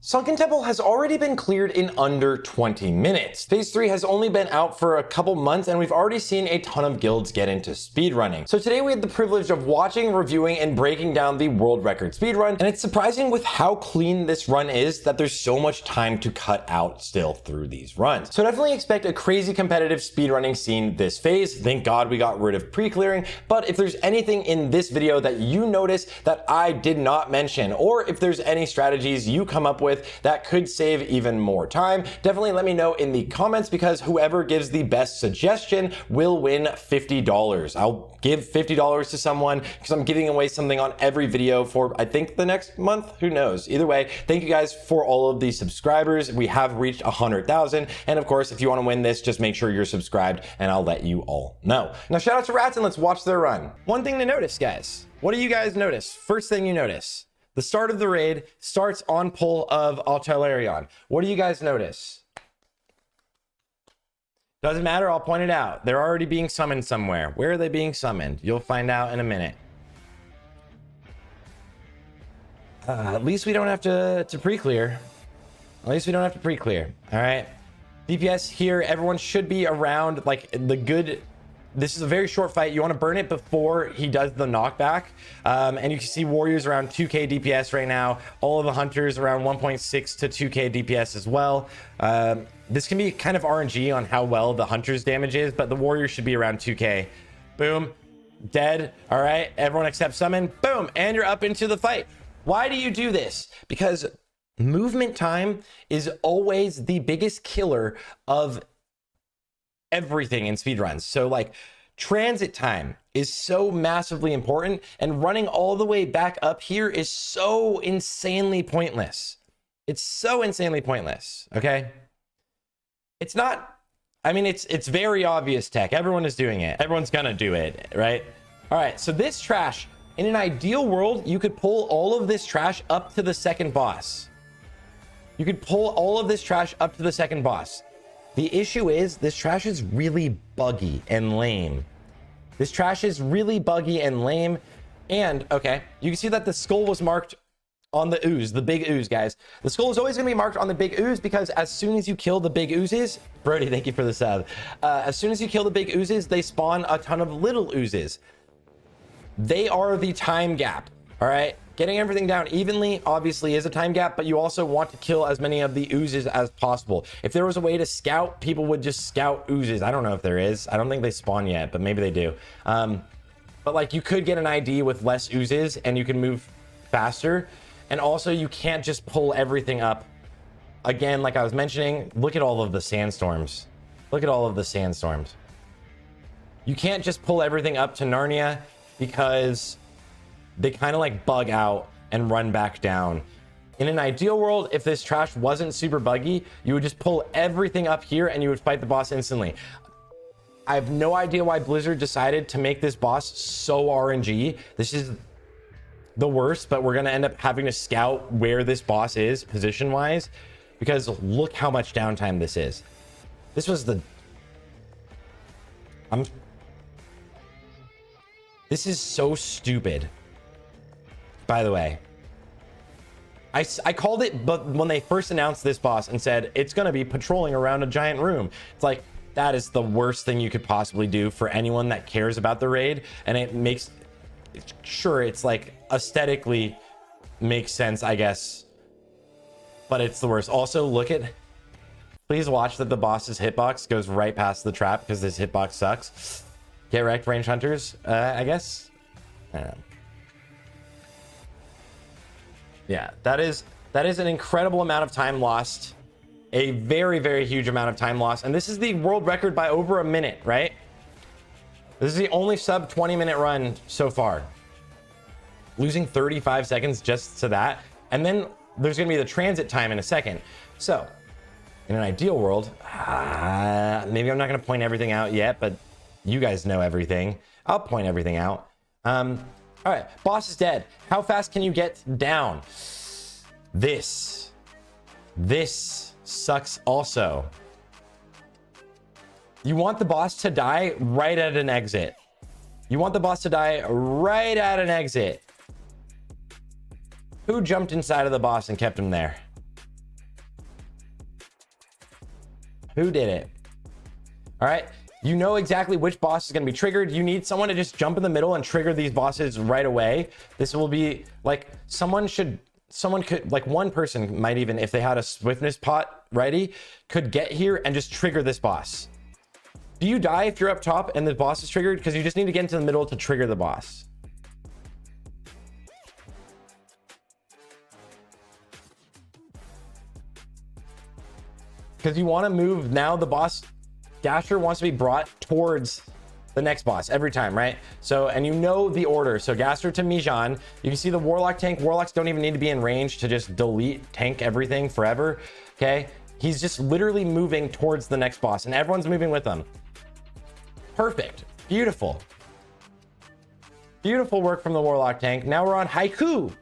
Sunken Temple has already been cleared in under 20 minutes. Phase 3 has only been out for a couple months and we've already seen a ton of guilds get into speedrunning. So today we had the privilege of watching, reviewing, and breaking down the world record speedrun, and it's surprising with how clean this run is that there's so much time to cut out still through these runs. So definitely expect a crazy competitive speedrunning scene this phase. Thank God we got rid of pre-clearing, but if there's anything in this video that you notice that I did not mention, or if there's any strategies you come up with that could save even more time, definitely let me know in the comments, because whoever gives the best suggestion will win $50. I'll give $50 to someone because I'm giving away something on every video for, I think, the next month. Who knows? Either way, thank you guys for all of these subscribers. We have reached 100,000. And of course, if you want to win this, just make sure you're subscribed and I'll let you all know. Now, shout out to Rats and let's watch their run. One thing to notice, guys. What do you guys notice? First thing you notice. The start of the raid starts on pull of Atal'ai. What do you guys notice? Doesn't matter, I'll point it out. They're already being summoned somewhere. Where are they being summoned? You'll find out in a minute. At least we don't have to pre-clear. At least we don't have to pre-clear. All right. DPS here, everyone should be around like the good. This is a very short fight. You want to burn it before he does the knockback. And you can see warriors around 2k DPS right now. All of the hunters around 1.6 to 2k DPS as well. This can be kind of RNG on how well the hunter's damage is, but the warriors should be around 2k. Boom. Dead. All right. Everyone except summon. Boom. And you're up into the fight. Why do you do this? Because movement time is always the biggest killer of everything in speedruns. So like transit time is so massively important, and running all the way back up here is so insanely pointless. It's so insanely pointless. Okay. It's not, I mean, it's very obvious tech. Everyone is doing it. Everyone's gonna do it, right? All right. So this trash, in an ideal world, you could pull all of this trash up to the second boss. You could pull all of this trash up to the second boss. The issue is this trash is really buggy and lame. This trash is really buggy and lame. And okay, you can see that the skull was marked on the ooze, the big ooze, guys. The skull is always going to be marked on the big ooze because as soon as you kill the big oozes, Brody, thank you for the sub. As soon as you kill the big oozes, they spawn a ton of little oozes. They are the time gap. All right. Getting everything down evenly obviously is a time gap, but you also want to kill as many of the oozes as possible. If there was a way to scout, people would just scout oozes. I don't know if there is. I don't think they spawn yet, but maybe they do. But like you could get an ID with less oozes and you can move faster. And also you can't just pull everything up. Again, like I was mentioning, look at all of the sandstorms. Look at all of the sandstorms. You can't just pull everything up to Narnia because they kind of like bug out and run back down. In an ideal world, if this trash wasn't super buggy, you would just pull everything up here and you would fight the boss instantly. I have no idea why Blizzard decided to make this boss so RNG. This is the worst, but we're going to end up having to scout where this boss is position wise, because look how much downtime this is. This was the... This is so stupid. By the way, I called it, but when they first announced this boss and said it's going to be patrolling around a giant room, it's like, that is the worst thing you could possibly do for anyone that cares about the raid. And it makes, sure, it's like aesthetically makes sense, I guess, but it's the worst. Also, look at, please watch that the boss's hitbox goes right past the trap because this hitbox sucks. Get wrecked, range hunters, I guess. I don't know. Yeah, that is an incredible amount of time lost. A very, very huge amount of time lost. And this is the world record by over a minute, right? This is the only sub 20-minute run so far. Losing 35 seconds just to that. And then there's going to be the transit time in a second. So, in an ideal world, maybe I'm not going to point everything out yet, but you guys know everything. I'll point everything out. All right, boss is dead. How fast can you get down? This sucks also. You want the boss to die right at an exit. You want the boss to die right at an exit. Who jumped inside of the boss and kept him there? Who did it? All right. You know exactly which boss is going to be triggered. You need someone to just jump in the middle and trigger these bosses right away. This will be like someone could, like one person might even, if they had a swiftness pot ready, could get here and just trigger this boss. Do you die if you're up top and the boss is triggered? Because you just need to get into the middle to trigger the boss. Because you want to move now. The boss Gasher wants to be brought towards the next boss every time, right? So, and you know the order. So Gasher to Mijan. You can see the Warlock tank. Warlocks don't even need to be in range to just delete tank everything forever. Okay. He's just literally moving towards the next boss and everyone's moving with them. Perfect. Beautiful. Beautiful work from the Warlock tank. Now we're on Haiku,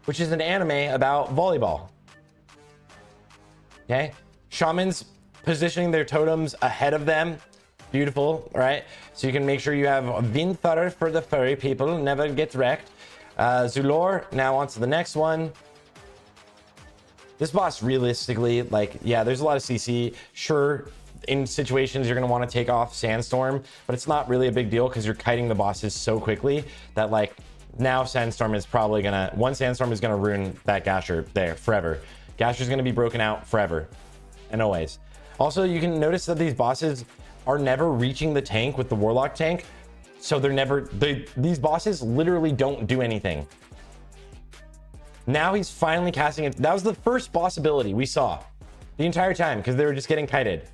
which is an anime about volleyball. Okay. Shamans positioning their totems ahead of them. Beautiful, right? So you can make sure you have Vinthar for the furry people, never get wrecked. Zulor, now on to the next one. This boss, realistically, like, yeah, there's a lot of CC. Sure, in situations you're going to want to take off Sandstorm, but it's not really a big deal because you're kiting the bosses so quickly that, like, now Sandstorm is probably going to, one Sandstorm is going to ruin that Gasher there forever. Gasher's going to be broken out forever and always. Also, you can notice that these bosses are never reaching the tank with the Warlock tank. So they're never, these bosses literally don't do anything. Now he's finally casting it. That was the first boss ability we saw the entire time because they were just getting kited.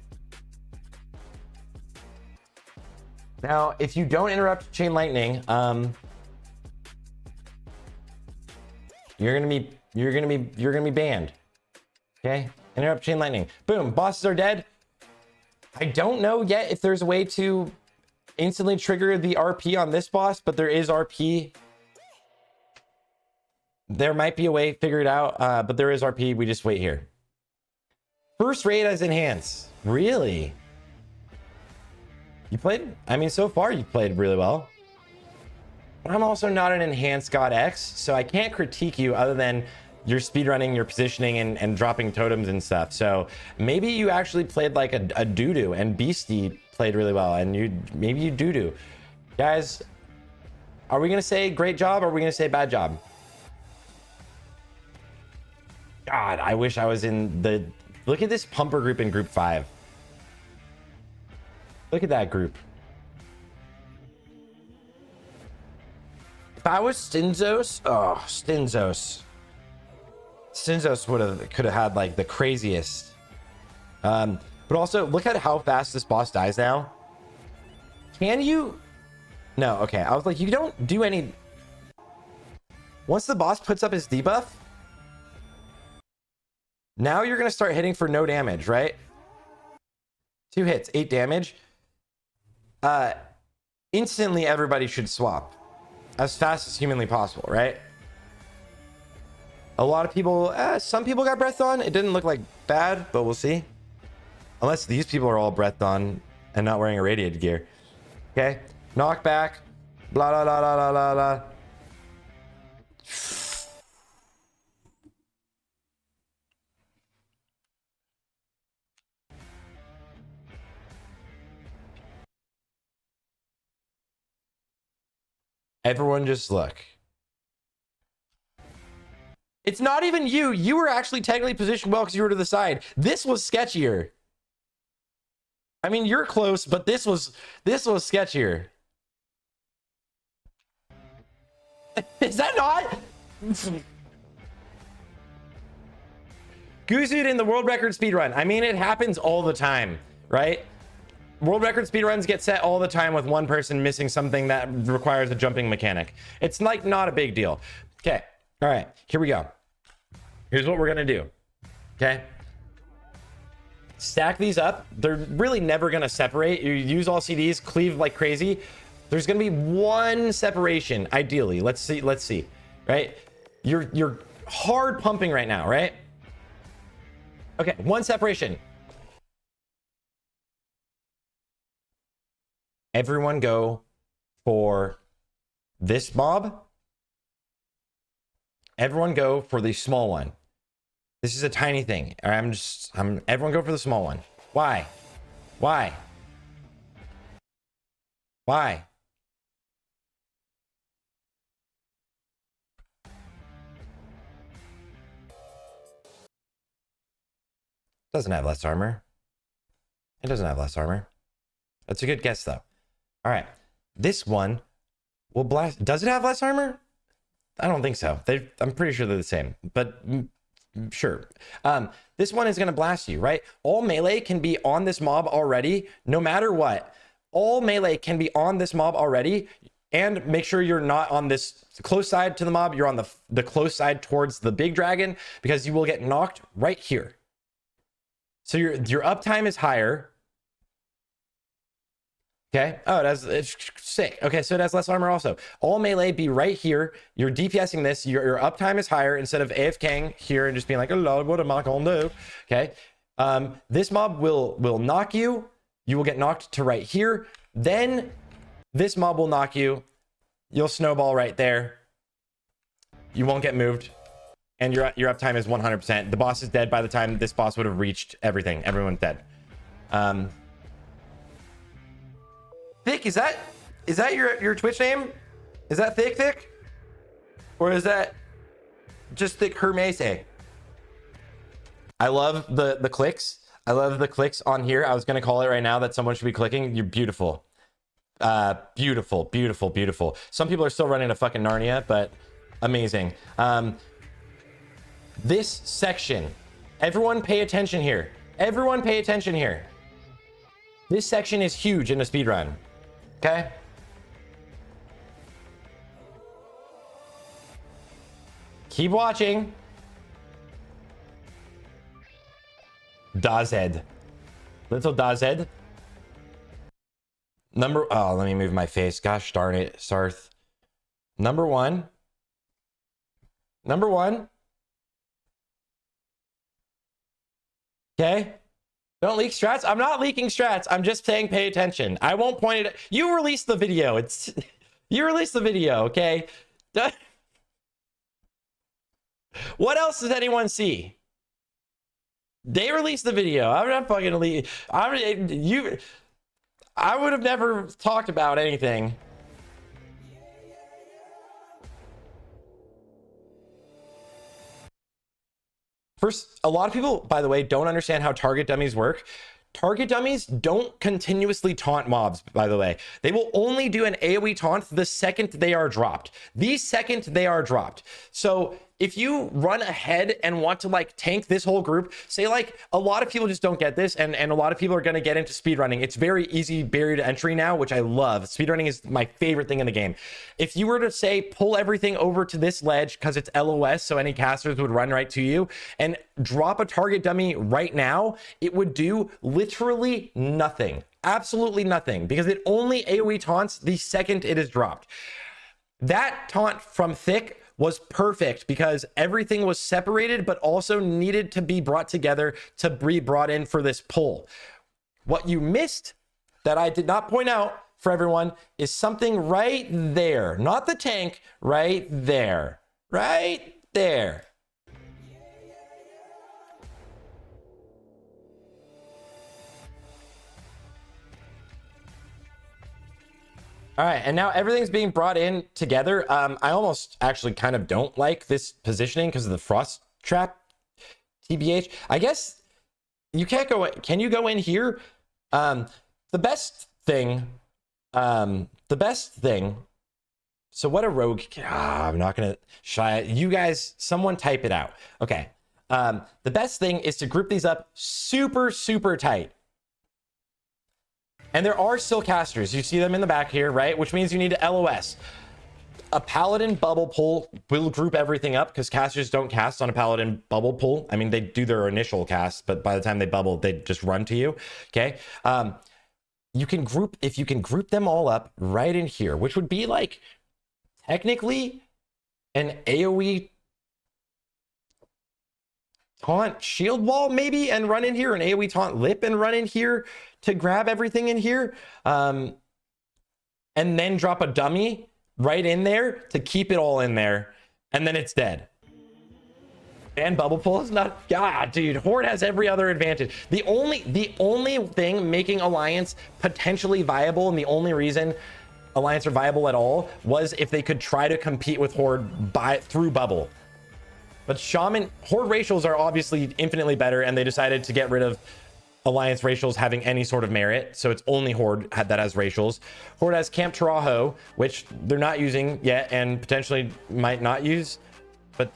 Now, if you don't interrupt Chain Lightning, you're gonna be banned. Okay, interrupt Chain Lightning. Boom, bosses are dead. I don't know yet if there's a way to instantly trigger the RP on this boss, but there is RP. There might be a way, figure it out, but there is RP. We just wait here. First raid as Enhance. Really? You played? I mean, so far you've played really well. But I'm also not an Enhanced God X, so I can't critique you other than you're speedrunning, your positioning, and dropping totems and stuff. So maybe you actually played like a doo-doo, and Beastie played really well, and maybe you doo-doo. Guys, are we gonna say great job or are we gonna say bad job? God, I wish I was in the... Look at this pumper group in group 5. Look at that group. If I was Stinzos, oh, Stinzos could have had like the craziest. But also look at how fast this boss dies now. Can you? No, okay. I was like, you don't do any. Once the boss puts up his debuff, now you're gonna start hitting for no damage, right? 2 hits, 8 damage. Instantly everybody should swap as fast as humanly possible, right? A lot of people, some people got breathed on. It didn't look like bad, but we'll see. Unless these people are all breathed on and not wearing irradiated gear. Okay, knockback, blah blah blah blah blah blah. Everyone just look. It's not even you. You were actually technically positioned well because you were to the side. This was sketchier. I mean, you're close, but this was sketchier. Is that not? Goozooed in the world record speedrun. I mean, it happens all the time, right? World record speedruns get set all the time with one person missing something that requires a jumping mechanic. It's like not a big deal. Okay. All right. Here we go. Here's what we're going to do. Okay. Stack these up. They're really never going to separate. You use all CDs, cleave like crazy. There's going to be one separation, ideally. Let's see. Right? You're hard pumping right now, right? Okay. One separation. Everyone go for this mob. Everyone go for the small one. This is a tiny thing. Everyone go for the small one. Why? Why? Why? Doesn't have less armor. It doesn't have less armor. That's a good guess, though. All right. This one will blast. Does it have less armor? I don't think so. I'm pretty sure they're the same, but sure. This one is going to blast you, right? All melee can be on this mob already, no matter what. All melee can be on this mob already, and make sure you're not on this close side to the mob. You're on the close side towards the big dragon, because you will get knocked right here. So your uptime is higher. Okay. Oh, it's sick. Okay, so it has less armor also. All melee be right here. You're DPSing this. Your uptime is higher instead of AFKing here and just being like, oh Lord, what am I gonna do? Okay. This mob will knock you. You will get knocked to right here. Then this mob will knock you. You'll snowball right there. You won't get moved. And your uptime is 100%. The boss is dead by the time this boss would have reached everything. Everyone's dead. Thick, is that your Twitch name? Is that Thick? Or is that just Thick Hermes? I love the clicks. I love the clicks on here. I was gonna call it right now that someone should be clicking. You're beautiful. Beautiful, beautiful, beautiful. Some people are still running a fucking Narnia, but amazing. This section, everyone pay attention here. Everyone pay attention here. This section is huge in a speedrun. Okay? Keep watching. Dazed. Little Dazed. Oh, let me move my face. Gosh darn it, Sarthe. Number one. Okay? Don't leak strats. I'm not leaking strats. I'm just saying pay attention. I won't point it. You released the video. You released the video, okay? What else does anyone see? They released the video. I'm not fucking leak. I would have never talked about anything. First, a lot of people, by the way, don't understand how target dummies work. Target dummies don't continuously taunt mobs, by the way. They will only do an AoE taunt the second they are dropped. The second they are dropped. So if you run ahead and want to like tank this whole group, say like a lot of people just don't get this, and a lot of people are going to get into speedrunning. It's very easy barrier to entry now, which I love. Speedrunning is my favorite thing in the game. If you were to say pull everything over to this ledge because it's LOS, so any casters would run right to you, and drop a target dummy right now, it would do literally nothing. Absolutely nothing, because it only AoE taunts the second it is dropped. That taunt from Thick was perfect because everything was separated but also needed to be brought together to be brought in for this pull. What you missed that I did not point out for everyone is something right there. Not the tank, right there. Right there. All right, and now everything's being brought in together. I almost actually kind of don't like this positioning because of the frost trap, TBH. I guess you can't go. Can you go in here? The best thing. So what a rogue. I'm not gonna shy. You guys, someone type it out. Okay. The best thing is to group these up super tight. And there are still casters. You see them in the back here, right? Which means you need to LOS. A paladin bubble pull will group everything up because casters don't cast on a paladin bubble pull. I mean, they do their initial cast, but by the time they bubble, they just run to you. Okay. You can group, if you can group them all up right in here, which would be like technically an AoE taunt shield wall maybe, and run in here, an AoE taunt lip and run in here to grab everything in here, and then drop a dummy right in there to keep it all in there, and then it's dead. And bubble pull is not. God, dude, Horde has every other advantage. The only thing making Alliance potentially viable, and the only reason Alliance are viable at all, was if they could try to compete with Horde through bubble. But Shaman Horde racials are obviously infinitely better, and they decided to get rid of Alliance racials having any sort of merit, so it's only Horde that has racials. Horde has Camp Tarajo, which they're not using yet and potentially might not use, but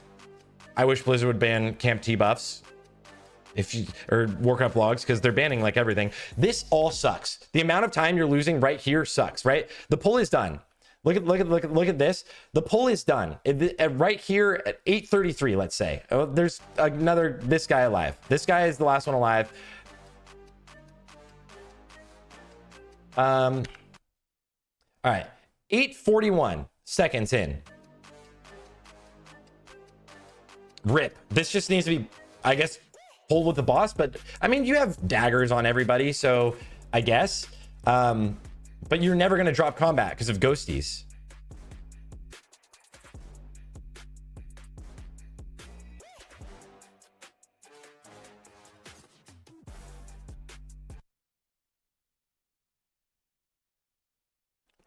I wish Blizzard would ban Camp T buffs or Warcraft logs, because they're banning like everything. This all sucks. The amount of time you're losing right here sucks, right? The pull is done. Look at this. The pull is done right here at 8:33. Let's say there's this guy alive. This guy is the last one alive. All right, 8:41 seconds in. Rip. This just needs to be, I guess, pulled with the boss. But I mean, you have daggers on everybody, so I guess. But you're never going to drop combat because of ghosties.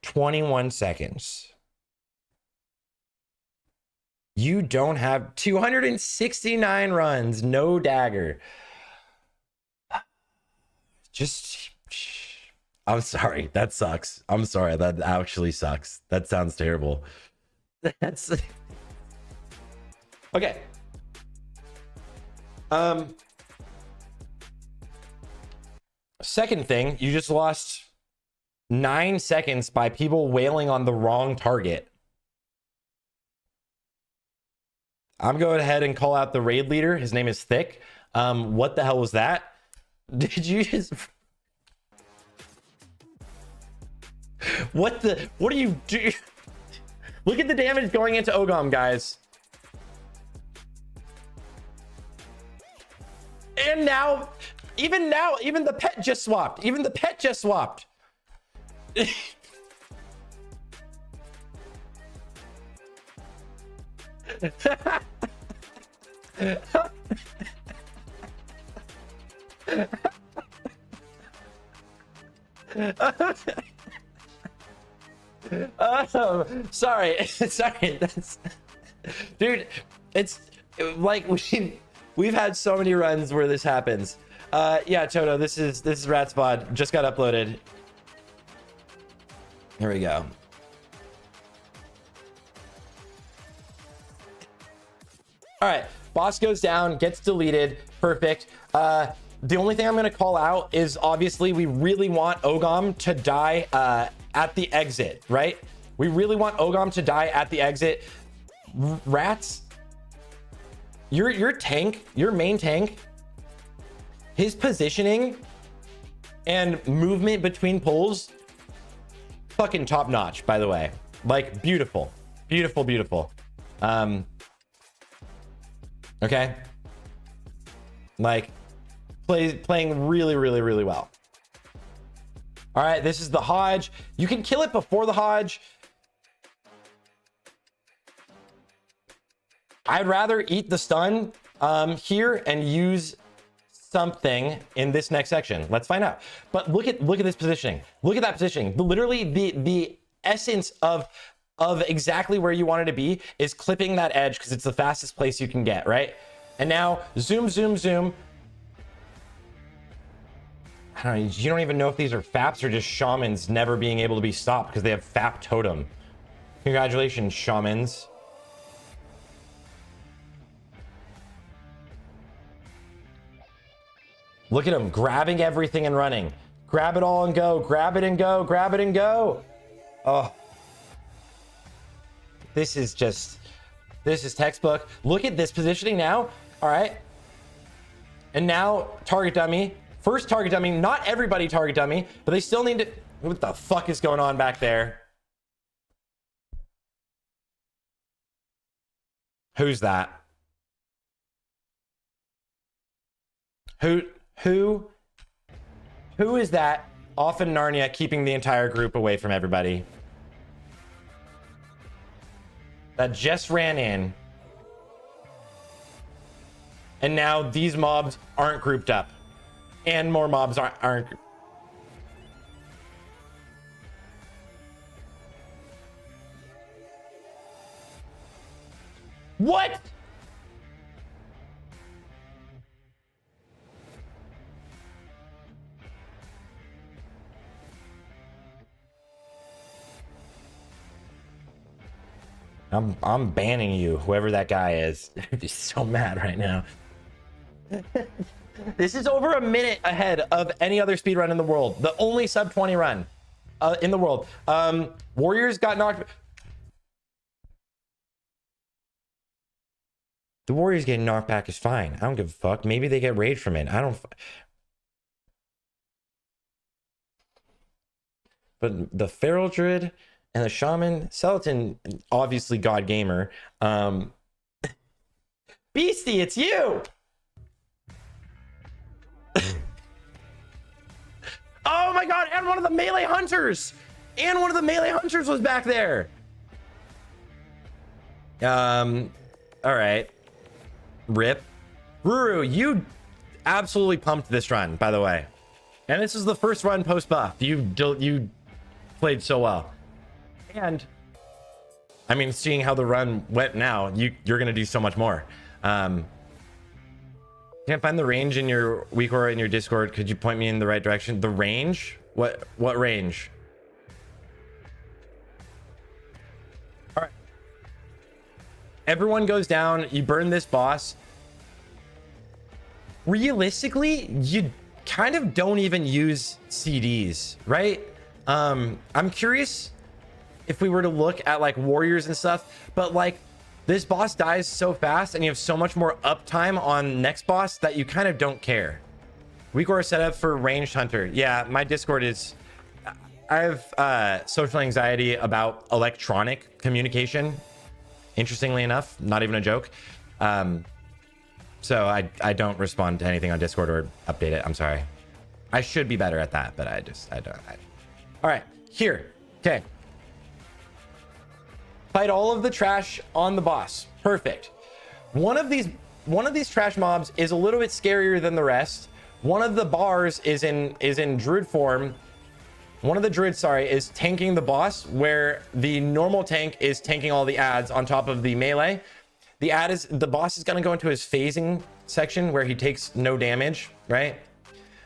"21 seconds. You don't have 269 runs, no dagger. Just, I'm sorry. That sucks. I'm sorry. That actually sucks. That sounds terrible. That's okay. Second thing, you just lost 9 seconds by people wailing on the wrong target. I'm going ahead and call out the raid leader. His name is Thick. What the hell was that? Did you just... What are you doing? Look at the damage going into Ogom, guys. And now, even the pet just swapped. Even the pet just swapped. Sorry. That's, dude, it's like we've had so many runs where this happens. Yeah, Toto, this is Ratspod, just got uploaded. Here we go. All right, boss goes down, gets deleted. Perfect. The only thing I'm going to call out is obviously we really want Ogom to die at the exit, right? We really want Ogom to die at the exit. Rats, your tank, your main tank, his positioning and movement between pulls, fucking top notch, by the way. Like, beautiful. Okay, like playing really well. All right, this is the Hodge. You can kill it before the Hodge. I'd rather eat the stun here and use something in this next section. Let's find out. But look at this positioning. Look at that positioning. Literally the essence of exactly where you wanted to be is clipping that edge because it's the fastest place you can get, right? And now zoom. I don't know, you don't even know if these are FAPs or just shamans never being able to be stopped because they have FAP totem. Congratulations, shamans. Look at him grabbing everything and running. Grab it all and go. Grab it and go. Grab it and go. Oh. This is textbook. Look at this positioning now. All right. And now target dummy. First target dummy. Not everybody target dummy, but they still need to... What the fuck is going on back there? Who's that? Who is that off in Narnia keeping the entire group away from everybody? That just ran in. And now these mobs aren't grouped up. And more mobs aren't. What? I'm banning you, whoever that guy is. I'm just so mad right now. This is over a minute ahead of any other speed run in the world. The only sub 20 run in the world. Warriors got knocked. The Warriors getting knocked back is fine. I don't give a fuck. Maybe they get rage from it. I don't. But the Feral Druid and the Shaman, Skeleton, obviously God Gamer. Beastie, it's you! Oh my god, and one of the melee hunters! And one of the melee hunters was back there! Alright. Rip. Ruru, you absolutely pumped this run, by the way. And this is the first run post-buff. You played so well. And, I mean, seeing how the run went now, you're going to do so much more. Can't find the range in your weak aura in your Discord. Could you point me in the right direction? The range? What range? All right. Everyone goes down. You burn this boss. Realistically, you kind of don't even use CDs, right? I'm curious if we were to look at like warriors and stuff, but like this boss dies so fast and you have so much more uptime on next boss that you kind of don't care. Weak aura setup for ranged hunter. Yeah, my Discord is, I have social anxiety about electronic communication. Interestingly enough, not even a joke. So I don't respond to anything on Discord or update it. I'm sorry. I should be better at that, but I don't. All right, here. Okay. Fight all of the trash on the boss. Perfect. One of these trash mobs is a little bit scarier than the rest. One of the bars is in druid form. One of the druids, sorry, is tanking the boss, where the normal tank is tanking all the adds on top of the melee. The boss is gonna go into his phasing section where he takes no damage, right?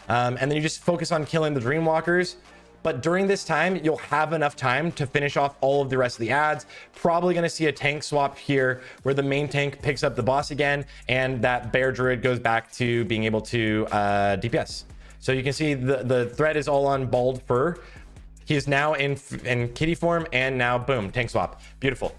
And then you just focus on killing the Dreamwalkers. But during this time, you'll have enough time to finish off all of the rest of the adds. Probably going to see a tank swap here where the main tank picks up the boss again, and that bear druid goes back to being able to DPS. So you can see the thread is all on bald fur. He is now in kitty form, and now boom, tank swap. Beautiful.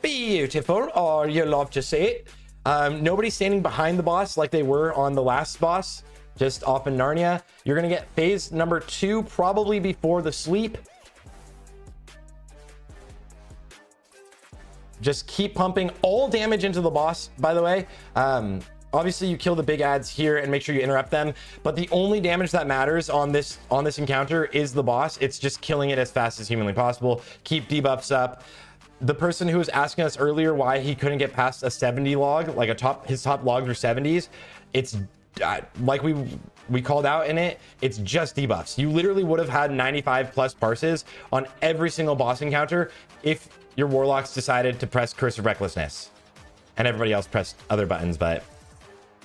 Beautiful, or you love to see it. Nobody's standing behind the boss like they were on the last boss. Just off in Narnia. You're gonna get phase number 2 probably before the sleep. Just keep pumping all damage into the boss, by the way. Obviously you kill the big adds here and make sure you interrupt them, but the only damage that matters on this encounter is the boss. It's just killing it as fast as humanly possible. Keep debuffs up. The person who was asking us earlier why he couldn't get past a 70 log, like his top logs were 70s, it's like we called out in it, it's just debuffs. You literally would have had 95 plus parses on every single boss encounter if your warlocks decided to press Curse of Recklessness and everybody else pressed other buttons. But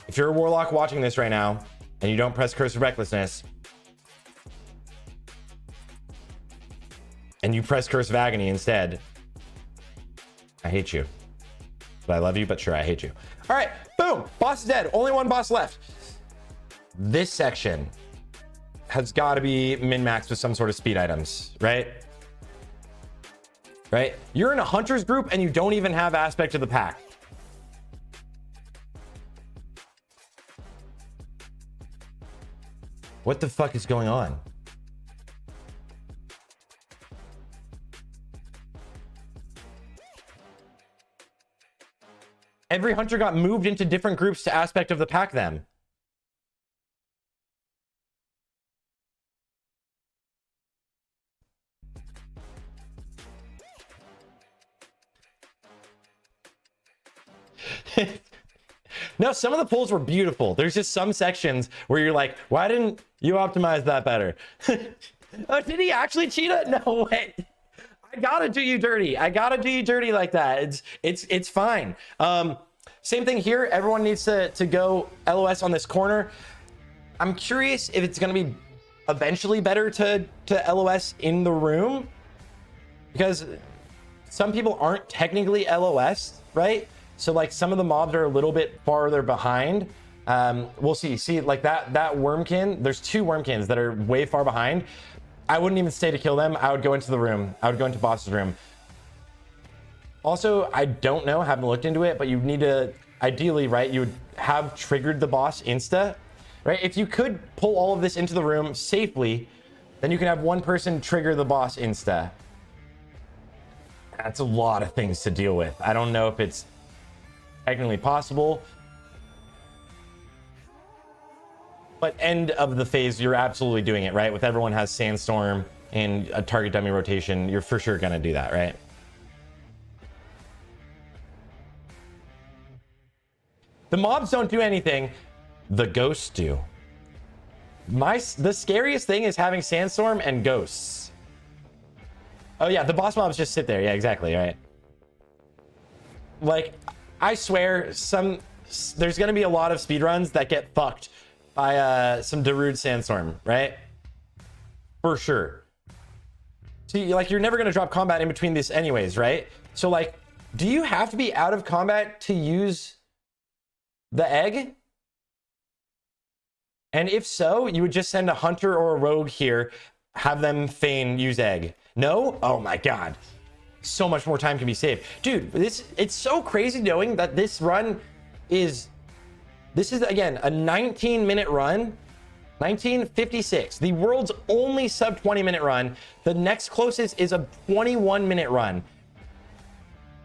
if you're a warlock watching this right now and you don't press Curse of Recklessness and you press Curse of Agony instead, I hate you. But I love you, but sure, I hate you. All right, boom, boss is dead. Only one boss left. This section has got to be min-maxed with some sort of speed items, right? Right? You're in a hunter's group and you don't even have aspect of the pack. What the fuck is going on? Every hunter got moved into different groups to aspect of the pack then. No, some of the pulls were beautiful. There's just some sections where you're like, why didn't you optimize that better? Oh, did he actually cheat it? No way. I gotta do you dirty. I gotta do you dirty like that. It's fine. Same thing here. Everyone needs to go LOS on this corner. I'm curious if it's gonna be eventually better to LOS in the room, because some people aren't technically LOS, right? So like some of the mobs are a little bit farther behind. We'll see like that wormkin, there's 2 wormkins that are way far behind. I wouldn't even stay to kill them. I would go into the room. I would go into boss's room. Also, I don't know, haven't looked into it, but you need to, ideally, right, you would have triggered the boss insta, right? If you could pull all of this into the room safely, then you can have one person trigger the boss insta. That's a lot of things to deal with. I don't know if it's technically possible, but end of the phase, you're absolutely doing it, right? With everyone has Sandstorm and a target dummy rotation, you're for sure gonna do that, right? The mobs don't do anything, the ghosts do. The scariest thing is having Sandstorm and ghosts. Oh yeah, the boss mobs just sit there. Yeah, exactly, right? Like, I swear, there's gonna be a lot of speedruns that get fucked by some Darude Sandstorm, right? For sure. See, like, you're never gonna drop combat in between this anyways, right? So like, do you have to be out of combat to use the egg? And if so, you would just send a hunter or a rogue here, have them feign use egg. No? Oh my god. So much more time can be saved. Dude, it's so crazy knowing that this run is, this is again a 19-minute run. 1956, the world's only sub 20-minute run. The next closest is a 21-minute run.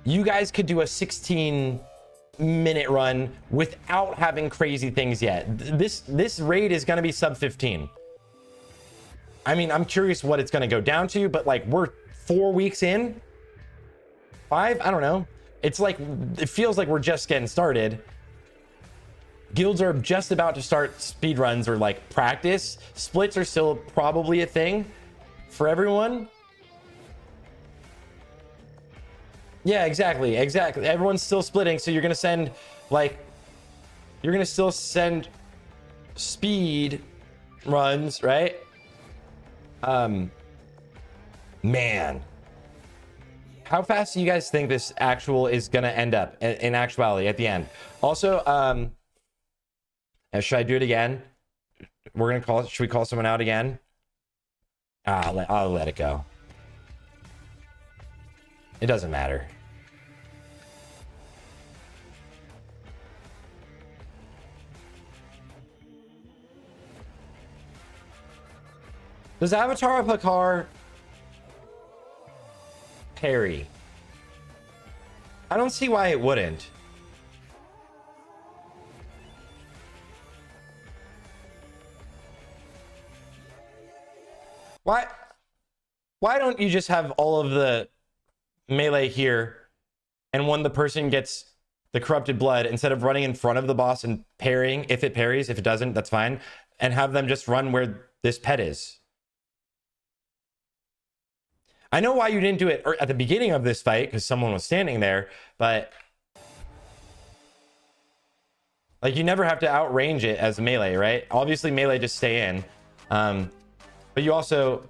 You guys could do a 16-minute run without having crazy things yet. This raid is going to be sub 15. I mean, I'm curious what it's going to go down to, but like, we're 4 weeks in, 5, I don't know. It's like, it feels like we're just getting started. Guilds are just about to start speed runs or like practice. Splits are still probably a thing for everyone. Yeah, exactly. Everyone's still splitting, so you're gonna send like, you're gonna still send speed runs, right? Man, how fast do you guys think this actual is gonna end up in actuality at the end? Also, should I do it again? We're gonna call it. Should we call someone out again? I'll let it go. It doesn't matter. Does Avatar Pakar parry? I don't see why it wouldn't. Why don't you just have all of the melee here, and when the person gets the corrupted blood, instead of running in front of the boss and parrying, if it parries, if it doesn't, that's fine, and have them just run where this pet is. I know why you didn't do it at the beginning of this fight, because someone was standing there, but like, you never have to outrange it as melee, right? Obviously melee just stay in, but you also,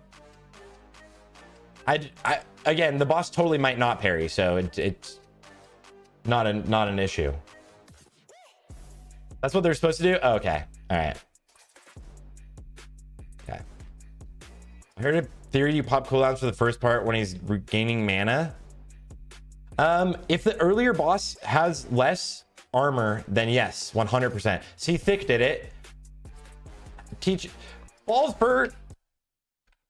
again, the boss totally might not parry, so it's not an issue. That's what they're supposed to do? Oh, okay. All right. Okay. I heard a theory you pop cooldowns for the first part when he's regaining mana. If the earlier boss has less armor, then yes, 100%. See, Thick did it. Balls per...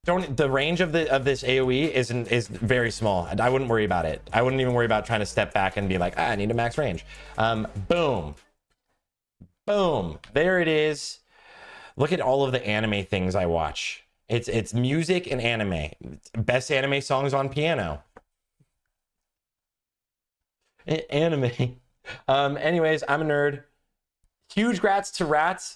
the range of this AoE is very small. I wouldn't worry about it. I wouldn't even worry about trying to step back and be like, I need a max range. Boom. Boom. There it is. Look at all of the anime things I watch. It's music and anime. Best anime songs on piano. Anime. Anyways, I'm a nerd. Huge grats to Rats.